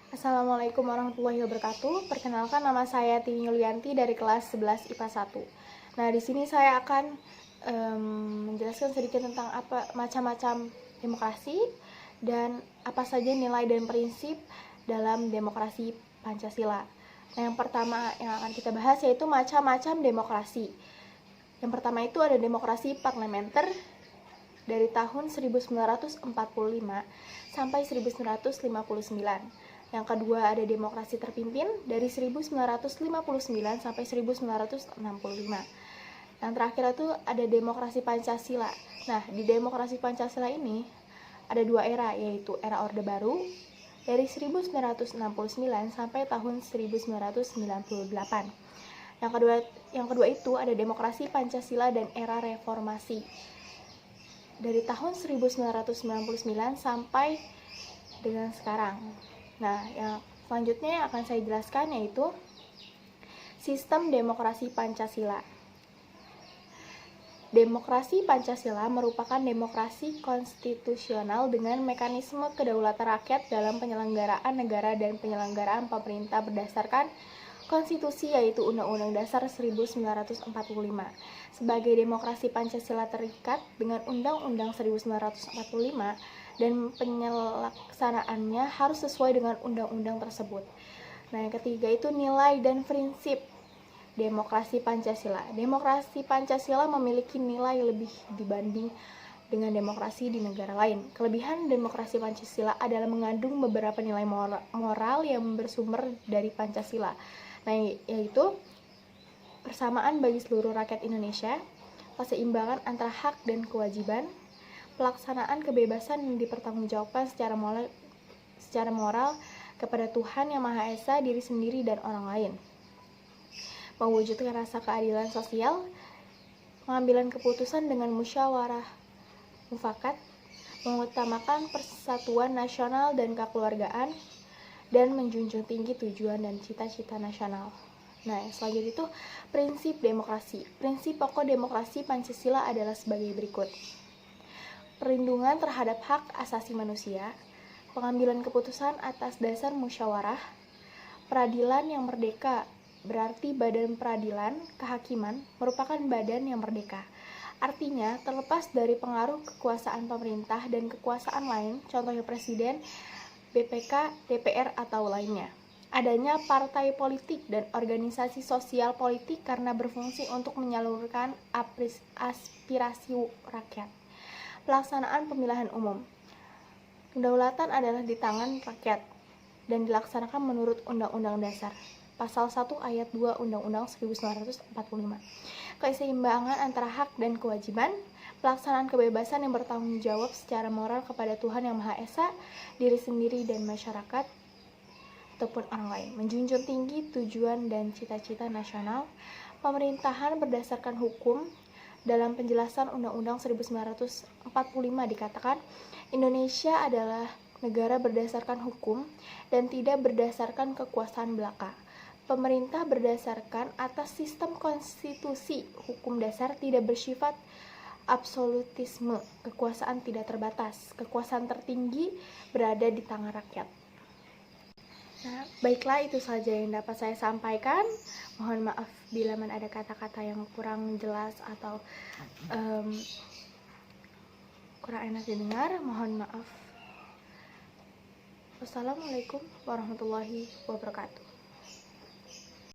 Assalamualaikum warahmatullahi wabarakatuh. Perkenalkan, nama saya Tini Yulianti dari kelas 11 IPA 1. Nah, di sini saya akan menjelaskan sedikit tentang macam-macam demokrasi dan apa saja nilai dan prinsip dalam demokrasi Pancasila. Nah, yang pertama yang akan kita bahas yaitu macam-macam demokrasi. Yang pertama itu ada demokrasi parlementer dari tahun 1945 sampai 1959. Yang kedua ada demokrasi terpimpin dari 1959 sampai 1965. Yang terakhir itu ada demokrasi Pancasila. Nah, di demokrasi Pancasila ini ada dua era, yaitu era Orde Baru dari 1969 sampai tahun 1998. Yang kedua itu ada demokrasi Pancasila dan era reformasi dari tahun 1999 sampai dengan sekarang. Nah, yang selanjutnya yang akan saya jelaskan yaitu sistem demokrasi Pancasila. Demokrasi Pancasila merupakan demokrasi konstitusional dengan mekanisme kedaulatan rakyat dalam penyelenggaraan negara dan penyelenggaraan pemerintah berdasarkan konstitusi, yaitu Undang-Undang Dasar 1945. Sebagai demokrasi Pancasila terikat dengan Undang-Undang 1945 dan penyelaksanaannya harus sesuai dengan undang-undang tersebut. Nah, yang ketiga itu nilai dan prinsip demokrasi Pancasila. Demokrasi Pancasila memiliki nilai lebih dibanding dengan demokrasi di negara lain. Kelebihan demokrasi Pancasila adalah mengandung beberapa nilai moral yang bersumber dari Pancasila. Nah, yaitu persamaan bagi seluruh rakyat Indonesia, keseimbangan antara hak dan kewajiban, pelaksanaan kebebasan yang dipertanggungjawabkan secara moral kepada Tuhan Yang Maha Esa, diri sendiri, dan orang lain, mewujudkan rasa keadilan sosial, pengambilan keputusan dengan musyawarah mufakat, mengutamakan persatuan nasional dan kekeluargaan, dan menjunjung tinggi tujuan dan cita-cita nasional. Nah, selanjutnya itu prinsip demokrasi. Prinsip pokok demokrasi Pancasila adalah sebagai berikut: perlindungan terhadap hak asasi manusia, pengambilan keputusan atas dasar musyawarah, peradilan yang merdeka. Berarti badan peradilan kehakiman merupakan badan yang merdeka. Artinya, terlepas dari pengaruh kekuasaan pemerintah dan kekuasaan lain, contohnya presiden, BPK, DPR, atau lainnya. Adanya partai politik dan organisasi sosial politik karena berfungsi untuk menyalurkan aspirasi rakyat. Pelaksanaan pemilihan umum. Kedaulatan adalah di tangan rakyat dan dilaksanakan menurut Undang-Undang Dasar Pasal 1 Ayat 2 Undang-Undang 1945. Keseimbangan antara hak dan kewajiban. Pelaksanaan kebebasan yang bertanggung jawab secara moral kepada Tuhan Yang Maha Esa, diri sendiri, dan masyarakat ataupun orang lain. Menjunjung tinggi tujuan dan cita-cita nasional. Pemerintahan berdasarkan hukum. Dalam penjelasan Undang-Undang 1945 dikatakan, Indonesia adalah negara berdasarkan hukum dan tidak berdasarkan kekuasaan belaka. Pemerintah berdasarkan atas sistem konstitusi. Hukum dasar tidak bersifat absolutisme. Kekuasaan tidak terbatas. Kekuasaan tertinggi berada di tangan rakyat. Nah, baiklah, itu saja yang dapat saya sampaikan. Mohon maaf bila ada kata-kata yang kurang jelas atau kurang enak didengar. Mohon maaf. Wassalamualaikum warahmatullahi wabarakatuh.